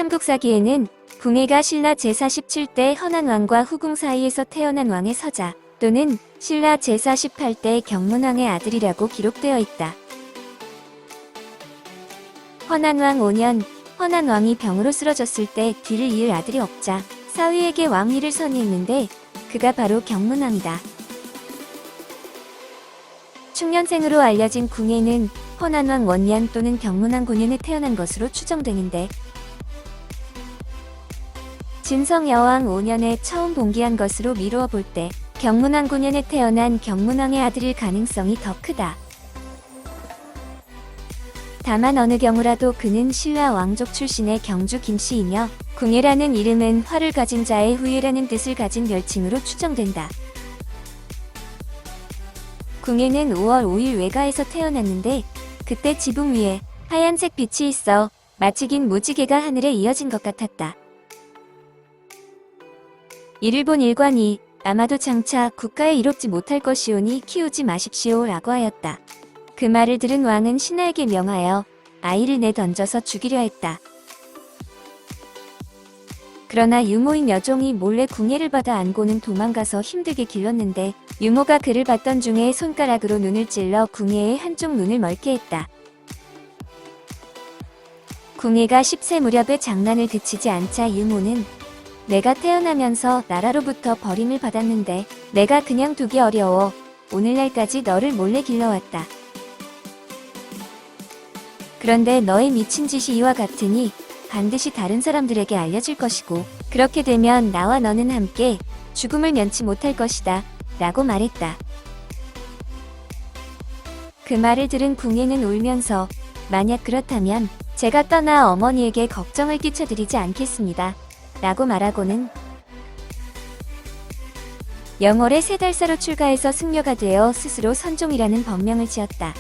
삼국사기에는 궁예가 신라 제47대 헌안왕과 후궁 사이에서 태어난 왕의 서자 또는 신라 제48대 경문왕의 아들이라고 기록되어 있다. 헌안왕 5년, 헌안왕이 병으로 쓰러졌을 때 뒤를 이을 아들이 없자 사위에게 왕위를 선의했는데 그가 바로 경문왕이다. 충년생으로 알려진 궁예는 헌안왕 원년 또는 경문왕 9년에 태어난 것으로 추정되는데 진성여왕 5년에 처음 봉기한 것으로 미루어 볼 때 경문왕 9년에 태어난 경문왕의 아들일 가능성이 더 크다. 다만 어느 경우라도 그는 신라 왕족 출신의 경주 김씨이며 궁예라는 이름은 활을 가진 자의 후예라는 뜻을 가진 별칭으로 추정된다. 궁예는 5월 5일 외가에서 태어났는데 그때 지붕 위에 하얀색 빛이 있어 마치 긴 무지개가 하늘에 이어진 것 같았다. 이를 본 일관이 아마도 장차 국가에 이롭지 못할 것이오니 키우지 마십시오 라고 하였다. 그 말을 들은 왕은 신하에게 명하여 아이를 내던져서 죽이려 했다. 그러나 유모인 여종이 몰래 궁예를 받아 안고는 도망가서 힘들게 길렀는데 유모가 그를 봤던 중에 손가락으로 눈을 찔러 궁예의 한쪽 눈을 멀게 했다. 궁예가 10세 무렵에 장난을 그치지 않자 유모는 내가 태어나면서 나라로부터 버림을 받았는데 내가 그냥 두기 어려워 오늘날까지 너를 몰래 길러왔다. 그런데 너의 미친 짓이 이와 같으니 반드시 다른 사람들에게 알려질 것이고 그렇게 되면 나와 너는 함께 죽음을 면치 못할 것이다 라고 말했다. 그 말을 들은 궁예는 울면서 만약 그렇다면 제가 떠나 어머니에게 걱정을 끼쳐드리지 않겠습니다 라고 말하고는 영월에 3달사로 출가해서 승려가 되어 스스로 선종이라는 법명을 지었다.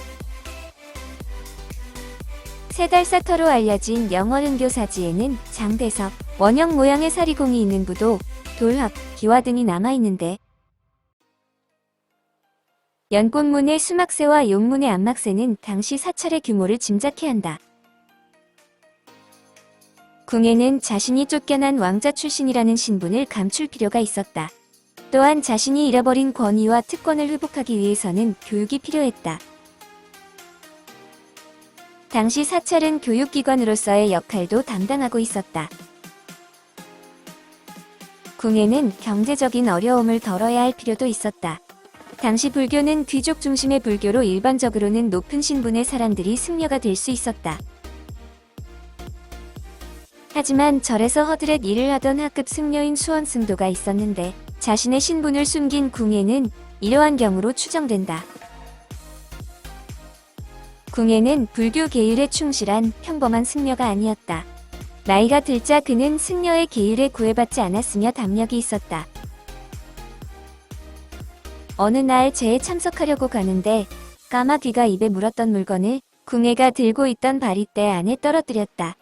3달사터로 알려진 영월은교사지에는 장대석, 원형 모양의 사리공이 있는 부도, 돌합, 기와 등이 남아있는데 연꽃문의 수막새와 용문의 안막새는 당시 사찰의 규모를 짐작케 한다. 궁예는 자신이 쫓겨난 왕자 출신이라는 신분을 감출 필요가 있었다. 또한 자신이 잃어버린 권위와 특권을 회복하기 위해서는 교육이 필요했다. 당시 사찰은 교육기관으로서의 역할도 담당하고 있었다. 궁예는 경제적인 어려움을 덜어야 할 필요도 있었다. 당시 불교는 귀족 중심의 불교로 일반적으로는 높은 신분의 사람들이 승려가 될 수 있었다. 하지만 절에서 허드렛 일을 하던 하급 승려인 수원승도가 있었는데 자신의 신분을 숨긴 궁예는 이러한 경우로 추정된다. 궁예는 불교 계율에 충실한 평범한 승려가 아니었다. 나이가 들자 그는 승려의 계율에 구애받지 않았으며 담력이 있었다. 어느 날 제에 참석하려고 가는데 까마귀가 입에 물었던 물건을 궁예가 들고 있던 바리대 안에 떨어뜨렸다.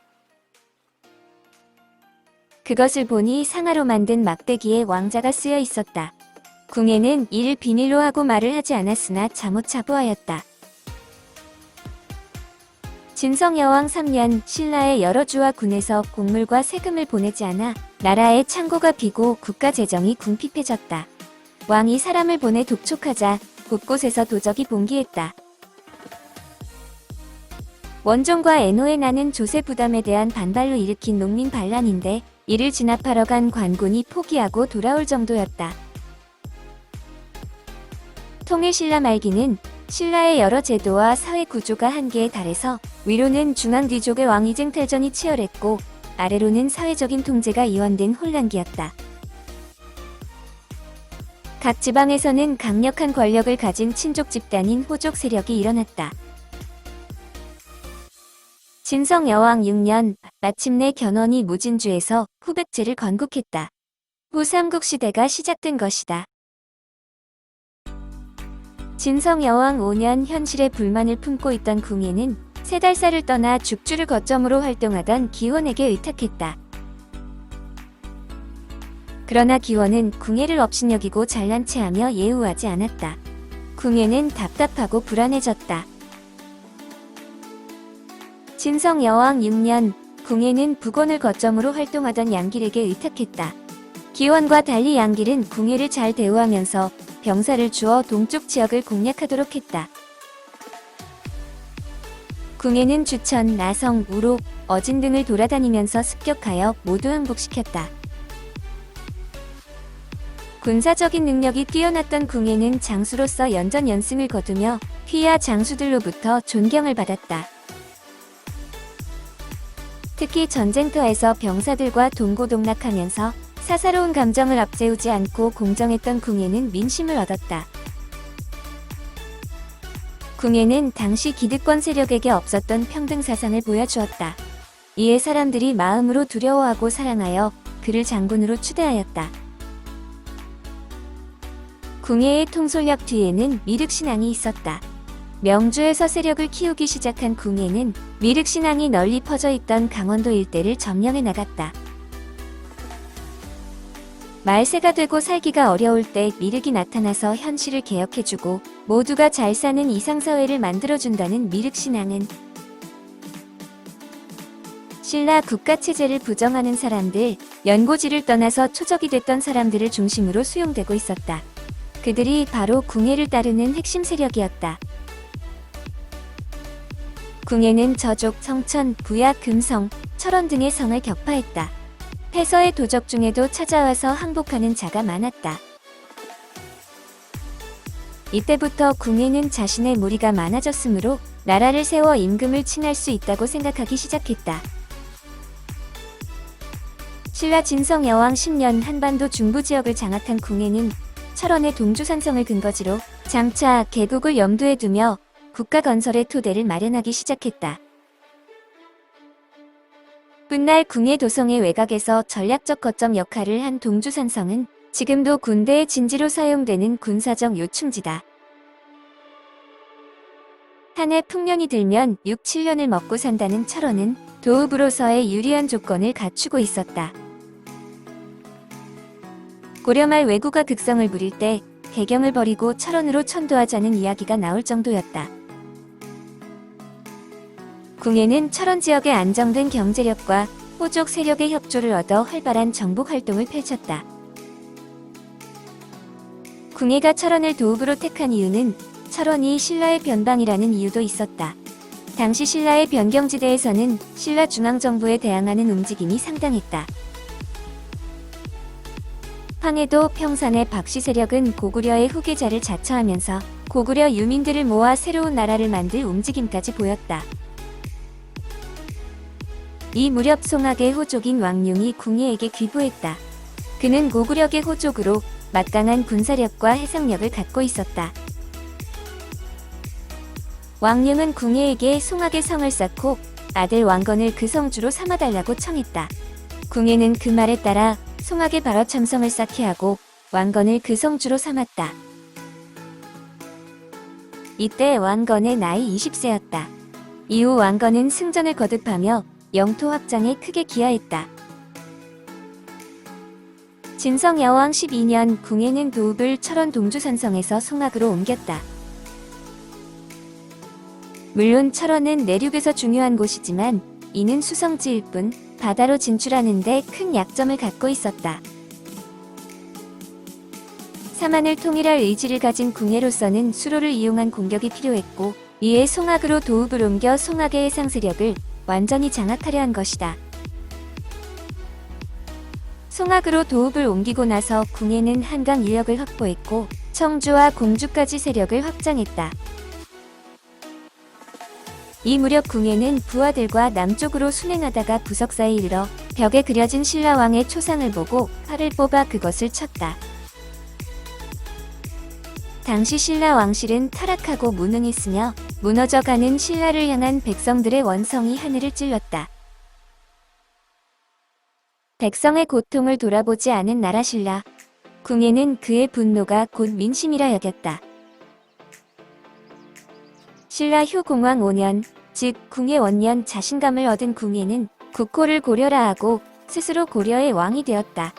그것을 보니 상아로 만든 막대기에 왕자가 쓰여 있었다. 궁예는 이를 비밀로 하고 말을 하지 않았으나 잠옷 자부하였다. 진성여왕 3년 신라의 여러 주와 군에서 곡물과 세금을 보내지 않아 나라의 창고가 비고 국가 재정이 궁핍해졌다. 왕이 사람을 보내 독촉하자 곳곳에서 도적이 봉기했다. 원종과 애노에 나는 조세 부담에 대한 반발로 일으킨 농민 반란인데 이를 진압하러 간 관군이 포기하고 돌아올 정도였다. 통일신라 말기는 신라의 여러 제도와 사회 구조가 한계에 달해서 위로는 중앙귀족의 왕위쟁 탈전이 치열했고 아래로는 사회적인 통제가 이완된 혼란기였다. 각 지방에서는 강력한 권력을 가진 친족 집단인 호족 세력이 일어났다. 진성여왕 6년 마침내 견훤이 무진주에서 후백제를 건국했다. 후 삼국시대가 시작된 것이다. 진성여왕 5년 현실에 불만을 품고 있던 궁예는 3달사를 떠나 죽주를 거점으로 활동하던 기원에게 의탁했다. 그러나 기원은 궁예를 업신여기고 잘난 체하며 예우하지 않았다. 궁예는 답답하고 불안해졌다. 진성여왕 6년 궁예는 북원을 거점으로 활동하던 양길에게 의탁했다. 기원과 달리 양길은 궁예를 잘 대우하면서 병사를 주어 동쪽 지역을 공략하도록 했다. 궁예는 주천, 나성, 우록, 어진 등을 돌아다니면서 습격하여 모두 항복시켰다. 군사적인 능력이 뛰어났던 궁예는 장수로서 연전연승을 거두며 휘하 장수들로부터 존경을 받았다. 특히 전쟁터에서 병사들과 동고동락하면서 사사로운 감정을 앞세우지 않고 공정했던 궁예는 민심을 얻었다. 궁예는 당시 기득권 세력에게 없었던 평등 사상을 보여주었다. 이에 사람들이 마음으로 두려워하고 사랑하여 그를 장군으로 추대하였다. 궁예의 통솔력 뒤에는 미륵신앙이 있었다. 명주에서 세력을 키우기 시작한 궁예는 미륵신앙이 널리 퍼져 있던 강원도 일대를 점령해 나갔다. 말세가 되고 살기가 어려울 때 미륵이 나타나서 현실을 개혁해주고 모두가 잘 사는 이상사회를 만들어준다는 미륵신앙은 신라 국가체제를 부정하는 사람들, 연고지를 떠나서 초적이 됐던 사람들을 중심으로 수용되고 있었다. 그들이 바로 궁예를 따르는 핵심 세력이었다. 궁예는 저족, 성천, 부야, 금성, 철원 등의 성을 격파했다. 패서의 도적 중에도 찾아와서 항복하는 자가 많았다. 이때부터 궁예는 자신의 무리가 많아졌으므로 나라를 세워 임금을 칭할 수 있다고 생각하기 시작했다. 신라 진성 여왕 10년 한반도 중부 지역을 장악한 궁예는 철원의 동주산성을 근거지로 장차 개국을 염두에 두며 국가 건설의 토대를 마련하기 시작했다. 훗날 궁예 도성의 외곽에서 전략적 거점 역할을 한 동주산성은 지금도 군대의 진지로 사용되는 군사적 요충지다. 한 해 풍년이 들면 6, 7년을 먹고 산다는 철원은 도읍으로서의 유리한 조건을 갖추고 있었다. 고려 말 왜구가 극성을 부릴 때 개경을 버리고 철원으로 천도하자는 이야기가 나올 정도였다. 궁예는 철원 지역의 안정된 경제력과 호족 세력의 협조를 얻어 활발한 정복 활동을 펼쳤다. 궁예가 철원을 도읍으로 택한 이유는 철원이 신라의 변방이라는 이유도 있었다. 당시 신라의 변경지대에서는 신라 중앙정부에 대항하는 움직임이 상당했다. 황해도 평산의 박씨 세력은 고구려의 후계자를 자처하면서 고구려 유민들을 모아 새로운 나라를 만들 움직임까지 보였다. 이 무렵 송악의 호족인 왕룡이 궁예에게 귀부했다. 그는 고구려계 호족으로 막강한 군사력과 해상력을 갖고 있었다. 왕룡은 궁예에게 송악의 성을 쌓고 아들 왕건을 그 성주로 삼아달라고 청했다. 궁예는 그 말에 따라 송악의 발화참성을 쌓게 하고 왕건을 그 성주로 삼았다. 이때 왕건의 나이 20세였다. 이후 왕건은 승전을 거듭하며 영토 확장에 크게 기여했다. 진성 여왕 12년 궁예는 도읍을 철원 동주산성에서 송악으로 옮겼다. 물론 철원은 내륙에서 중요한 곳이지만 이는 수성지일 뿐 바다로 진출하는 데 큰 약점을 갖고 있었다. 삼한을 통일할 의지를 가진 궁예로서는 수로를 이용한 공격이 필요했고 이에 송악으로 도읍을 옮겨 송악의 해상 세력을 완전히 장악하려 한 것이다. 송악으로 도읍을 옮기고 나서 궁예는 한강 인력을 확보했고 청주와 공주까지 세력을 확장했다. 이 무렵 궁예는 부하들과 남쪽으로 순행하다가 부석사에 이르러 벽에 그려진 신라왕의 초상을 보고 칼을 뽑아 그것을 쳤다. 당시 신라 왕실은 타락하고 무능했으며 무너져가는 신라를 향한 백성들의 원성이 하늘을 찔렀다. 백성의 고통을 돌아보지 않은 나라 신라. 궁예는 그의 분노가 곧 민심이라 여겼다. 신라 휴공왕 5년, 즉 궁예 원년 자신감을 얻은 궁예는 국호를 고려라 하고 스스로 고려의 왕이 되었다.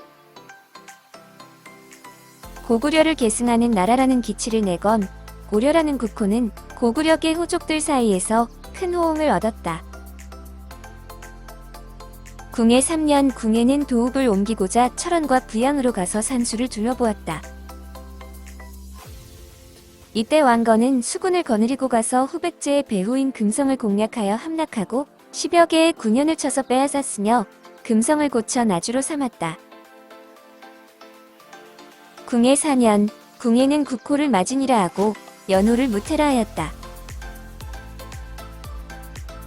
고구려를 계승하는 나라라는 기치를 내건 고려라는 국호는 고구려계 호족들 사이에서 큰 호응을 얻었다. 궁예 3년 궁예는 도읍을 옮기고자 철원과 부양으로 가서 산수를 둘러보았다. 이때 왕건은 수군을 거느리고 가서 후백제의 배후인 금성을 공략하여 함락하고 10여 개의 군현을 쳐서 빼앗았으며 금성을 고쳐 나주로 삼았다. 궁예 4년 궁예는 국호를 마진이라 하고 연호를 무태라 하였다.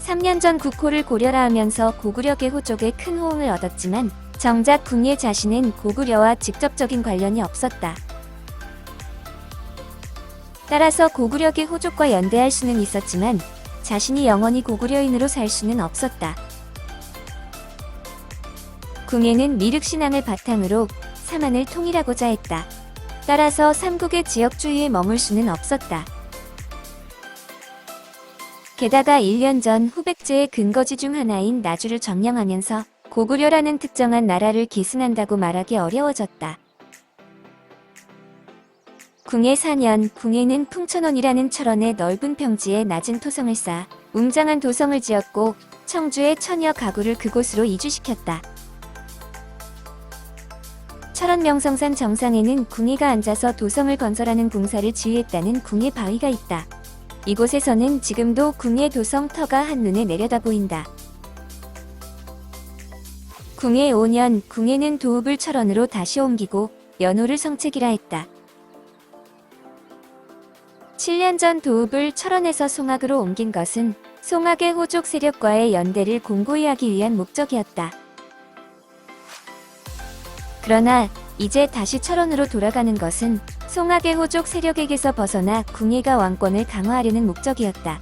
3년 전 국호를 고려라 하면서 고구려계 호족의 큰 호응을 얻었지만 정작 궁예 자신은 고구려와 직접적인 관련이 없었다. 따라서 고구려계 호족과 연대할 수는 있었지만 자신이 영원히 고구려인으로 살 수는 없었다. 궁예는 미륵신앙을 바탕으로 삼한을 통일하고자 했다. 따라서 삼국의 지역 주위에 머물 수는 없었다. 게다가 1년 전 후백제의 근거지 중 하나인 나주를 점령하면서 고구려라는 특정한 나라를 계승한다고 말하기 어려워졌다. 궁예 4년 궁예는 풍천원이라는 철원의 넓은 평지에 낮은 토성을 쌓아 웅장한 도성을 지었고 청주의 천여 가구를 그곳으로 이주시켰다. 철원 명성산 정상에는 궁예가 앉아서 도성을 건설하는 공사를 지휘했다는 궁예 바위가 있다. 이곳에서는 지금도 궁예 도성 터가 한눈에 내려다 보인다. 궁예 5년 궁예는 도읍을 철원으로 다시 옮기고 연호를 성책이라 했다. 7년 전 도읍을 철원에서 송악으로 옮긴 것은 송악의 호족 세력과의 연대를 공고히 하기 위한 목적이었다. 그러나 이제 다시 철원으로 돌아가는 것은 송악의 호족 세력에게서 벗어나 궁예가 왕권을 강화하려는 목적이었다.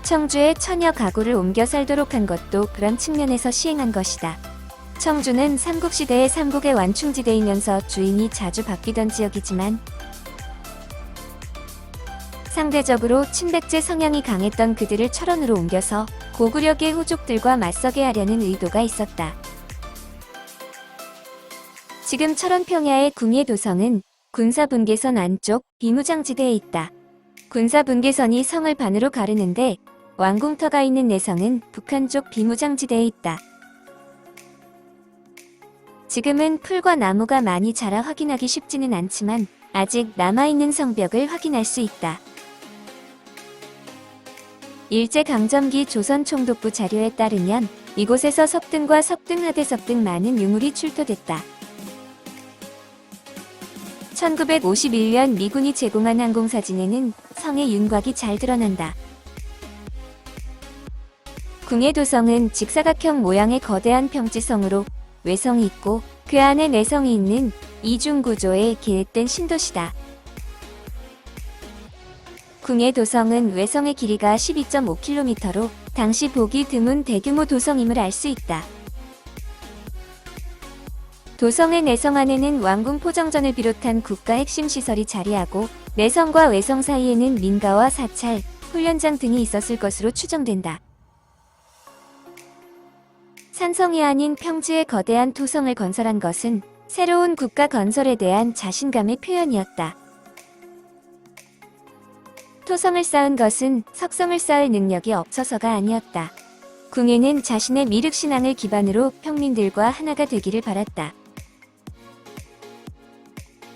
청주에 천여 가구를 옮겨 살도록 한 것도 그런 측면에서 시행한 것이다. 청주는 삼국시대의 삼국의 완충지대이면서 주인이 자주 바뀌던 지역이지만 상대적으로 친백제 성향이 강했던 그들을 철원으로 옮겨서 고구려계 호족들과 맞서게 하려는 의도가 있었다. 지금 철원 평야의 궁예 도성은 군사분계선 안쪽 비무장지대에 있다. 군사분계선이 성을 반으로 가르는데 왕궁터가 있는 내성은 북한 쪽 비무장지대에 있다. 지금은 풀과 나무가 많이 자라 확인하기 쉽지는 않지만 아직 남아있는 성벽을 확인할 수 있다. 일제강점기 조선 총독부 자료에 따르면 이곳에서 석등과 석등하대석 등 많은 유물이 출토됐다. 1951년 미군이 제공한 항공사진에는 성의 윤곽이 잘 드러난다. 궁예 도성은 직사각형 모양의 거대한 평지성으로 외성이 있고 그 안에 내성이 있는 이중구조의 계획된 신도시다. 궁예 도성은 외성의 길이가 12.5km로 당시 보기 드문 대규모 도성임을 알 수 있다. 도성의 내성 안에는 왕궁 포정전을 비롯한 국가 핵심 시설이 자리하고 내성과 외성 사이에는 민가와 사찰, 훈련장 등이 있었을 것으로 추정된다. 산성이 아닌 평지에 거대한 토성을 건설한 것은 새로운 국가 건설에 대한 자신감의 표현이었다. 토성을 쌓은 것은 석성을 쌓을 능력이 없어서가 아니었다. 궁예는 자신의 미륵신앙을 기반으로 평민들과 하나가 되기를 바랐다.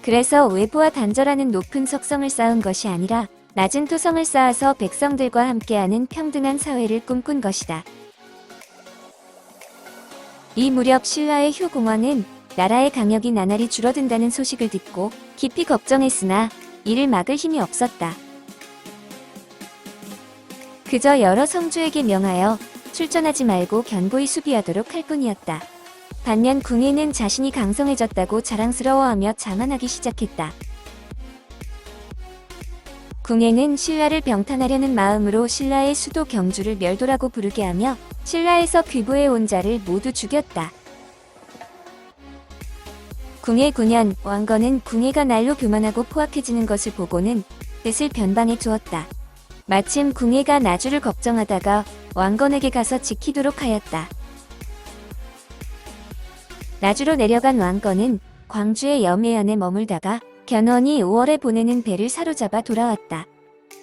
그래서 외부와 단절하는 높은 석성을 쌓은 것이 아니라 낮은 토성을 쌓아서 백성들과 함께하는 평등한 사회를 꿈꾼 것이다. 이 무렵 신라의 효공원은 나라의 강력이 나날이 줄어든다는 소식을 듣고 깊이 걱정했으나 이를 막을 힘이 없었다. 그저 여러 성주에게 명하여 출전하지 말고 견고히 수비하도록 할 뿐이었다. 반면 궁예는 자신이 강성해졌다고 자랑스러워하며 자만하기 시작했다. 궁예는 신라를 병탄하려는 마음으로 신라의 수도 경주를 멸도라고 부르게 하며 신라에서 귀부해 온 자를 모두 죽였다. 궁예 9년 왕건은 궁예가 날로 교만하고 포악해지는 것을 보고는 뜻을 변방해 두었다. 마침 궁예가 나주를 걱정하다가 왕건에게 가서 지키도록 하였다. 나주로 내려간 왕건은 광주의 염해연에 머물다가 견훤이 5월에 보내는 배를 사로잡아 돌아왔다.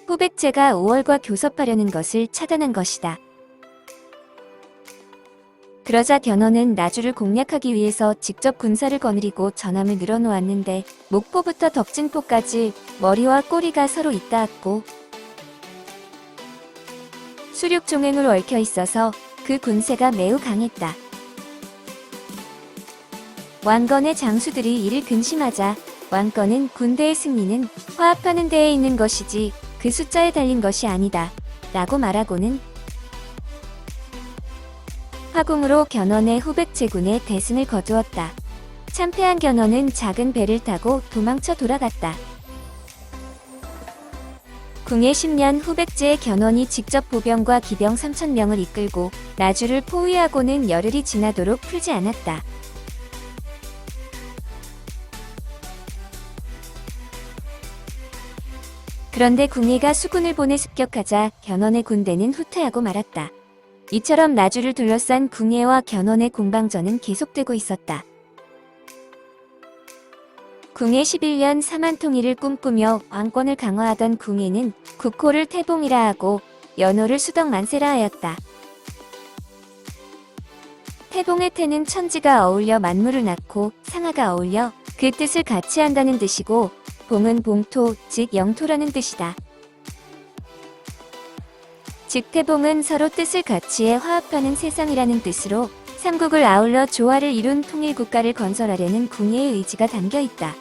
후백제가 5월과 교섭하려는 것을 차단한 것이다. 그러자 견훤은 나주를 공략하기 위해서 직접 군사를 거느리고 전함을 늘어놓았는데 목포부터 덕진포까지 머리와 꼬리가 서로 잇닿았고 수륙 종횡으로 얽혀 있어서 그 군세가 매우 강했다. 왕건의 장수들이 이를 근심하자 왕건은 군대의 승리는 화합하는 데에 있는 것이지 그 숫자에 달린 것이 아니다 라고 말하고는 화궁으로 견훤의 후백제군의 대승을 거두었다. 참패한 견훤은 작은 배를 타고 도망쳐 돌아갔다. 궁의 10년 후백제의 견훤이 직접 보병과 기병 3,000명을 이끌고 나주를 포위하고는 열흘이 지나도록 풀지 않았다. 그런데 궁예가 수군을 보내 습격하자 견훤의 군대는 후퇴하고 말았다. 이처럼 나주를 둘러싼 궁예와 견훤의 공방전은 계속되고 있었다. 궁예 11년 사만통일을 꿈꾸며 왕권을 강화하던 궁예는 국호를 태봉이라 하고 연호를 수덕만세라 하였다. 태봉의 태는 천지가 어울려 만물을 낳고 상하가 어울려 그 뜻을 같이 한다는 뜻이고 봉은 봉토, 즉 영토라는 뜻이다. 즉 태봉은 서로 뜻을 같이 해 화합하는 세상이라는 뜻으로 삼국을 아울러 조화를 이룬 통일국가를 건설하려는 궁예의 의지가 담겨있다.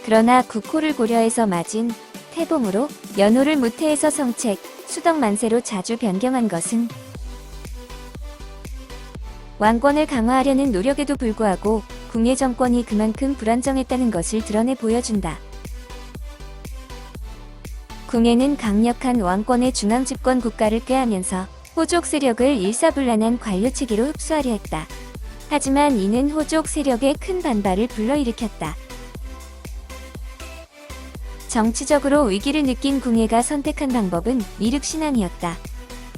그러나 국호를 고려해서 맞은 태봉으로 연호를 무태해서 성책, 수덕만세로 자주 변경한 것은 왕권을 강화하려는 노력에도 불구하고 궁예 정권이 그만큼 불안정했다는 것을 드러내 보여준다. 궁예는 강력한 왕권의 중앙집권 국가를 꾀하면서 호족 세력을 일사불란한 관료체계로 흡수하려 했다. 하지만 이는 호족 세력의 큰 반발을 불러일으켰다. 정치적으로 위기를 느낀 궁예가 선택한 방법은 미륵신앙이었다.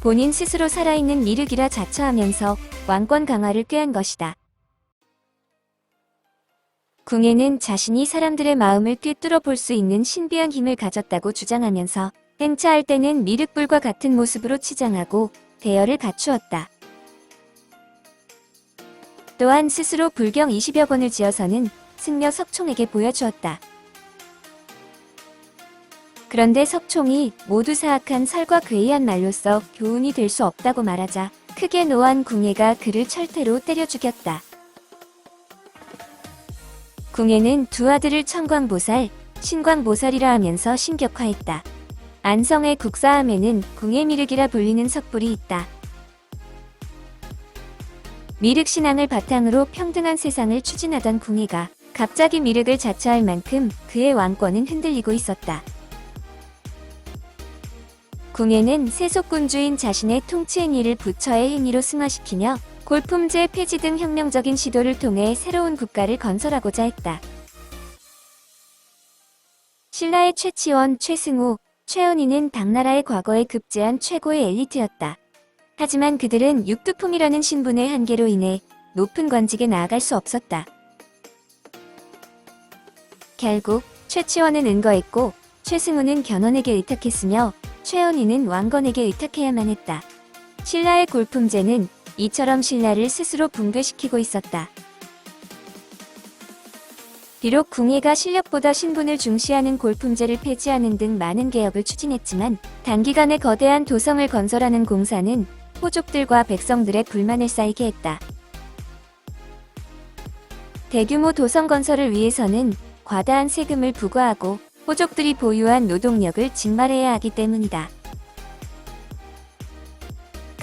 본인 스스로 살아있는 미륵이라 자처하면서 왕권 강화를 꾀한 것이다. 궁예는 자신이 사람들의 마음을 꿰뚫어 볼 수 있는 신비한 힘을 가졌다고 주장하면서 행차할 때는 미륵불과 같은 모습으로 치장하고 대열을 갖추었다. 또한 스스로 불경 20여 권을 지어서는 승려 석총에게 보여주었다. 그런데 석총이 모두 사악한 설과 괴이한 말로써 교훈이 될 수 없다고 말하자 크게 노한 궁예가 그를 철퇴로 때려 죽였다. 궁예는 두 아들을 청광보살, 신광보살이라 하면서 신격화했다. 안성의 국사함에는 궁예미륵이라 불리는 석불이 있다. 미륵신앙을 바탕으로 평등한 세상을 추진하던 궁예가 갑자기 미륵을 자처할 만큼 그의 왕권은 흔들리고 있었다. 궁예는 세속군주인 자신의 통치행위를 부처의 행위로 승화시키며 골품제 폐지 등 혁명적인 시도를 통해 새로운 국가를 건설하고자 했다. 신라의 최치원, 최승우, 최은희는 당나라의 과거에 급제한 최고의 엘리트였다. 하지만 그들은 육두품이라는 신분의 한계로 인해 높은 관직에 나아갈 수 없었다. 결국 최치원은 은거했고 최승우는 견훤에게 의탁했으며 최은희는 왕건에게 의탁해야만 했다. 신라의 골품제는 이처럼 신라를 스스로 붕괴시키고 있었다. 비록 궁예가 실력보다 신분을 중시하는 골품제를 폐지하는 등 많은 개혁을 추진했지만 단기간에 거대한 도성을 건설하는 공사는 호족들과 백성들의 불만을 쌓이게 했다. 대규모 도성 건설을 위해서는 과다한 세금을 부과하고 호족들이 보유한 노동력을 증발해야 하기 때문이다.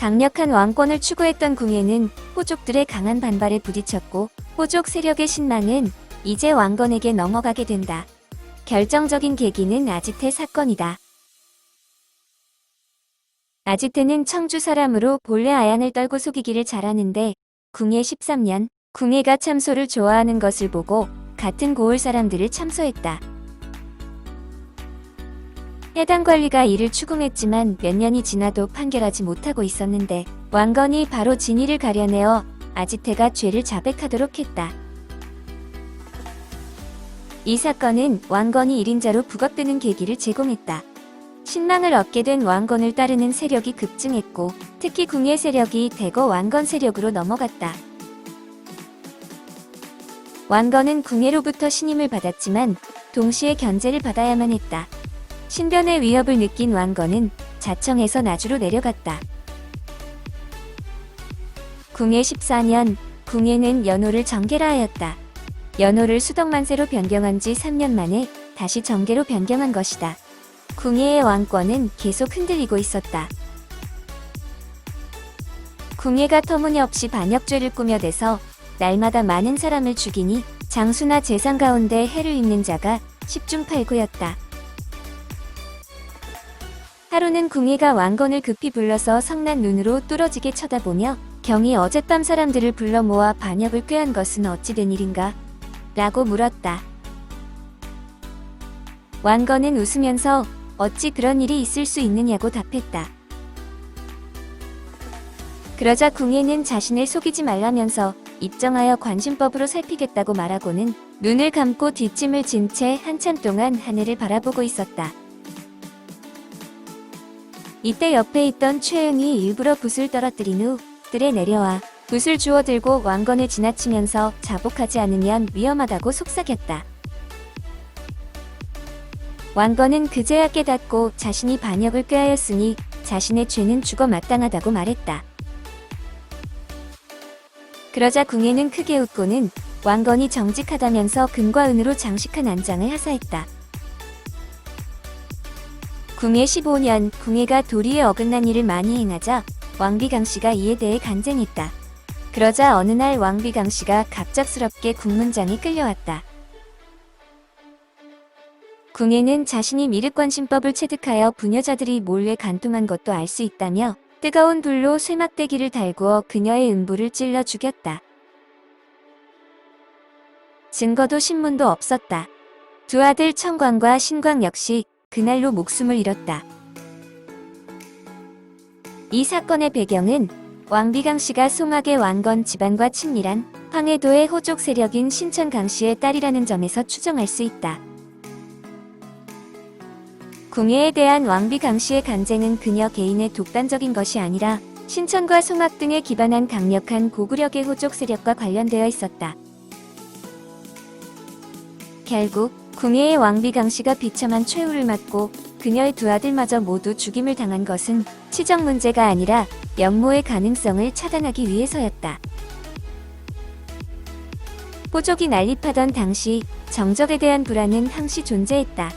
강력한 왕권을 추구했던 궁예는 호족들의 강한 반발에 부딪혔고 호족 세력의 신망은 이제 왕건에게 넘어가게 된다. 결정적인 계기는 아지태 사건이다. 아지태는 청주 사람으로 본래 아양을 떨고 속이기를 잘하는데 궁예 13년 궁예가 참소를 좋아하는 것을 보고 같은 고을 사람들을 참소했다. 해당 관리가 이를 추궁했지만 몇 년이 지나도 판결하지 못하고 있었는데 왕건이 바로 진위를 가려내어 아지태가 죄를 자백하도록 했다. 이 사건은 왕건이 1인자로 북악되는 계기를 제공했다. 신망을 얻게 된 왕건을 따르는 세력이 급증했고 특히 궁예 세력이 대거 왕건 세력으로 넘어갔다. 왕건은 궁예로부터 신임을 받았지만 동시에 견제를 받아야만 했다. 신변의 위협을 느낀 왕건은 자청에서 나주로 내려갔다. 궁예 14년, 궁예는 연호를 정계라하였다. 연호를 수덕만세로 변경한 지 3년 만에 다시 정계로 변경한 것이다. 궁예의 왕권은 계속 흔들리고 있었다. 궁예가 터무니없이 반역죄를 꾸며대서 날마다 많은 사람을 죽이니 장수나 재산 가운데 해를 입는 자가 10중 8구였다. 하루는 궁예가 왕건을 급히 불러서 성난 눈으로 뚫어지게 쳐다보며 경이 어젯밤 사람들을 불러 모아 반역을 꾀한 것은 어찌 된 일인가? 라고 물었다. 왕건은 웃으면서 어찌 그런 일이 있을 수 있느냐고 답했다. 그러자 궁예는 자신을 속이지 말라면서 입정하여 관심법으로 살피겠다고 말하고는 눈을 감고 뒷짐을 진 채 한참 동안 하늘을 바라보고 있었다. 이때 옆에 있던 최응이 일부러 붓을 떨어뜨린 후 뜰에 내려와 붓을 주워들고 왕건을 지나치면서 자복하지 않으면 위험하다고 속삭였다. 왕건은 그제야 깨닫고 자신이 반역을 꾀하였으니 자신의 죄는 죽어 마땅하다고 말했다. 그러자 궁예는 크게 웃고는 왕건이 정직하다면서 금과 은으로 장식한 안장을 하사했다. 궁예 15년, 궁예가 도리에 어긋난 일을 많이 행하자 왕비강씨가 이에 대해 간쟁했다. 그러자 어느 날 왕비강씨가 갑작스럽게 궁문장에 끌려왔다. 궁예는 자신이 미륵관심법을 체득하여 부녀자들이 몰래 간통한 것도 알 수 있다며 뜨거운 불로 쇠막대기를 달구어 그녀의 음부를 찔러 죽였다. 증거도 신문도 없었다. 두 아들 청광과 신광 역시 그날로 목숨을 잃었다. 이 사건의 배경은 왕비강씨가 송악의 왕건 집안과 친밀한 황해도의 호족 세력인 신천강씨의 딸이라는 점에서 추정할 수 있다. 궁예에 대한 왕비강씨의 간쟁은 그녀 개인의 독단적인 것이 아니라 신천과 송악 등에 기반한 강력한 고구려계 호족 세력과 관련되어 있었다. 결국 궁예의 왕비강씨가 비참한 최후를 맞고 그녀의 두 아들마저 모두 죽임을 당한 것은 치적 문제가 아니라 영모의 가능성을 차단하기 위해서였다. 호족이 난립하던 당시 정적에 대한 불안은 항시 존재했다.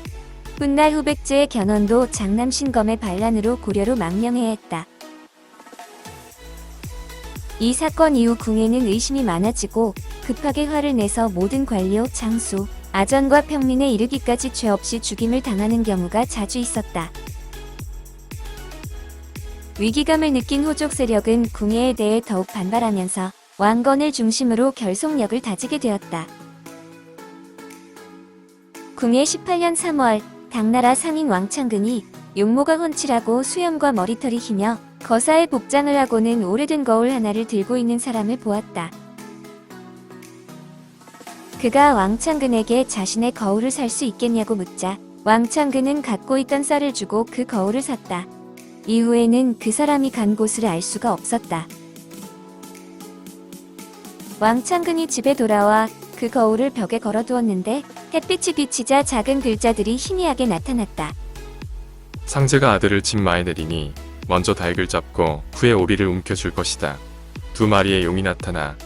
훗날 후백제의 견훤도 장남신검의 반란으로 고려로 망명해야 했다. 이 사건 이후 궁예는 의심이 많아지고 급하게 화를 내서 모든 관료, 장수, 아전과 평민에 이르기까지 죄 없이 죽임을 당하는 경우가 자주 있었다. 위기감을 느낀 호족 세력은 궁예에 대해 더욱 반발하면서 왕건을 중심으로 결속력을 다지게 되었다. 궁예 18년 3월 당나라 상인 왕창근이 용모가 훤칠하고 수염과 머리털이 희며 거사의 복장을 하고는 오래된 거울 하나를 들고 있는 사람을 보았다. 그가 왕창근에게 자신의 거울을 살 수 있겠냐고 묻자 왕창근은 갖고 있던 쌀을 주고 그 거울을 샀다. 이후에는 그 사람이 간 곳을 알 수가 없었다. 왕창근이 집에 돌아와 그 거울을 벽에 걸어두었는데 햇빛이 비치자 작은 글자들이 희미하게 나타났다. 상제가 아들을 집 마에 내리니 먼저 닭을 잡고 후에 오리를 움켜줄 것이다. 두 마리의 용이 나타나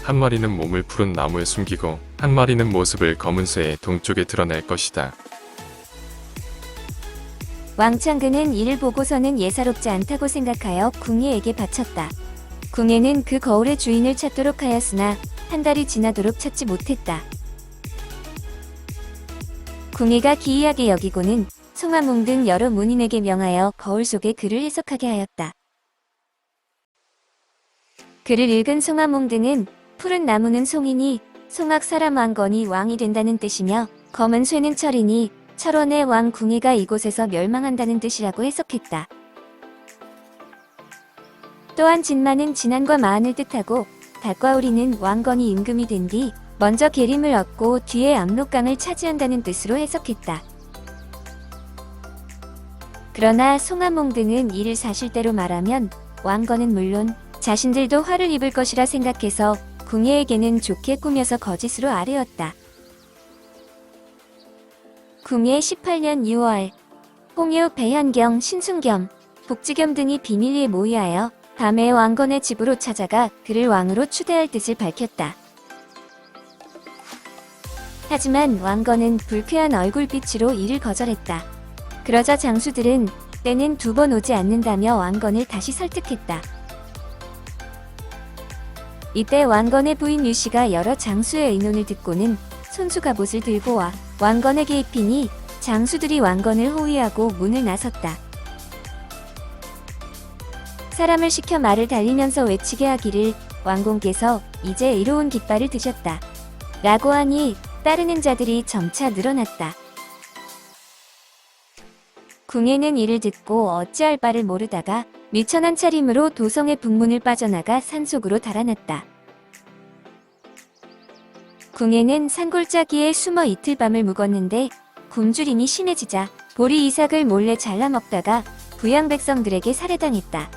한 마리는 몸을 푸른 나무에 숨기고 한 마리는 모습을 검은 쇠의 동쪽에 드러낼 것이다. 왕창근은 이를 보고서는 예사롭지 않다고 생각하여 궁예에게 바쳤다. 궁예는 그 거울의 주인을 찾도록 하였으나 한 달이 지나도록 찾지 못했다. 궁예가 기이하게 여기고는 송화몽 등 여러 문인에게 명하여 거울 속의 글을 해석하게 하였다. 글을 읽은 송화몽 등은 푸른 나무는 송이니 송악 사람 왕건이 왕이 된다는 뜻이며 검은 쇠는 철이니 철원의 왕 궁예가 이곳에서 멸망한다는 뜻이라고 해석했다. 또한 진마는 진안과 마안을 뜻하고 닭과 오리는 왕건이 임금이 된 뒤 먼저 계림을 얻고 뒤에 압록강을 차지한다는 뜻으로 해석했다. 그러나 송하몽 등은 이를 사실대로 말하면 왕건은 물론 자신들도 화를 입을 것이라 생각해서 궁예에게는 좋게 꾸며서 거짓으로 아뢰었다. 궁예 18년 6월 홍유, 배현경, 신순겸, 복지겸 등이 비밀리에 모의하여 밤에 왕건의 집으로 찾아가 그를 왕으로 추대할 뜻을 밝혔다. 하지만 왕건은 불쾌한 얼굴빛으로 이를 거절했다. 그러자 장수들은 때는 2번 오지 않는다며 왕건을 다시 설득했다. 이때 왕건의 부인 유씨가 여러 장수의 의논을 듣고는 손수갑옷을 들고 와 왕건에게 입히니 장수들이 왕건을 호위하고 문을 나섰다. 사람을 시켜 말을 달리면서 외치게 하기를 왕공께서 이제 의로운 깃발을 드셨다. 라고 하니 따르는 자들이 점차 늘어났다. 궁예는 이를 듣고 어찌할 바를 모르다가 미천한 차림으로 도성의 북문을 빠져나가 산속으로 달아났다. 궁예는 산골짜기에 숨어 이틀 밤을 묵었는데 굶주림이 심해지자 보리 이삭을 몰래 잘라 먹다가 부양 백성들에게 살해당했다.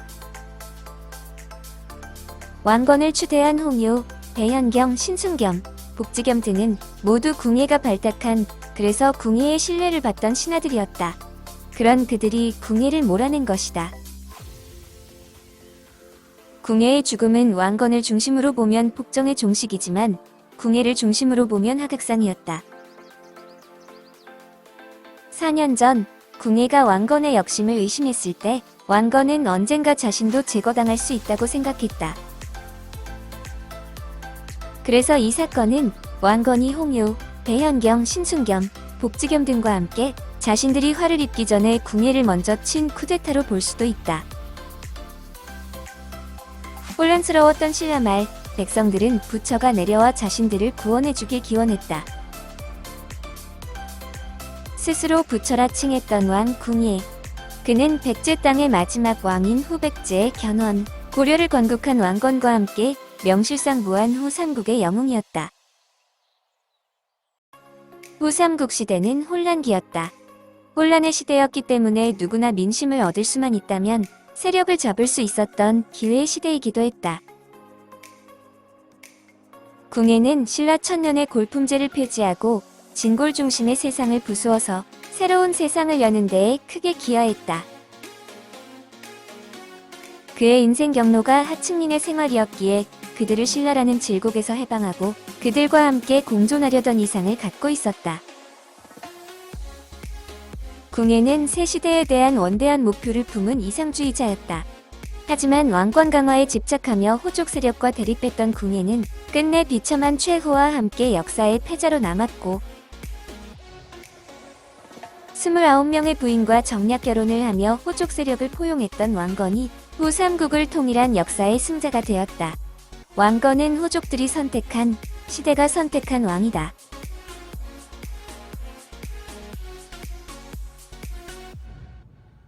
왕건을 추대한 홍유, 배현경, 신순겸, 복지겸 등은 모두 궁예가 발탁한 그래서 궁예의 신뢰를 받던 신하들이었다. 그런 그들이 궁예를 몰아낸 것이다. 궁예의 죽음은 왕건을 중심으로 보면 폭정의 종식이지만 궁예를 중심으로 보면 하극상이었다. 4년 전 궁예가 왕건의 역심을 의심했을 때 왕건은 언젠가 자신도 제거당할 수 있다고 생각했다. 그래서 이 사건은 왕건이 홍유, 배현경, 신순겸, 복지겸 등과 함께 자신들이 화를 입기 전에 궁예를 먼저 친 쿠데타로 볼 수도 있다. 혼란스러웠던 신라 말 백성들은 부처가 내려와 자신들을 구원해주길 기원했다. 스스로 부처라 칭했던 왕 궁예. 그는 백제 땅의 마지막 왕인 후백제의 견원, 고려를 건국한 왕건과 함께 명실상 부한 후3국의 영웅이었다. 후3국 시대는 혼란기였다. 혼란의 시대였기 때문에 누구나 민심을 얻을 수만 있다면 세력을 잡을 수 있었던 기회의 시대이기도 했다. 궁예는 신라 천년의 골품제를 폐지하고 진골 중심의 세상을 부수어서 새로운 세상을 여는 데에 크게 기여했다. 그의 인생 경로가 하층민의 생활이었기에 그들을 신라라는 질곡에서 해방하고 그들과 함께 공존하려던 이상을 갖고 있었다. 궁예는 새 시대에 대한 원대한 목표를 품은 이상주의자였다. 하지만 왕권 강화에 집착하며 호족 세력과 대립했던 궁예는 끝내 비참한 최후와 함께 역사의 패자로 남았고 29명의 부인과 정략 결혼을 하며 호족 세력을 포용했던 왕건이 후3국을 통일한 역사의 승자가 되었다. 왕건은 호족들이 선택한, 시대가 선택한 왕이다.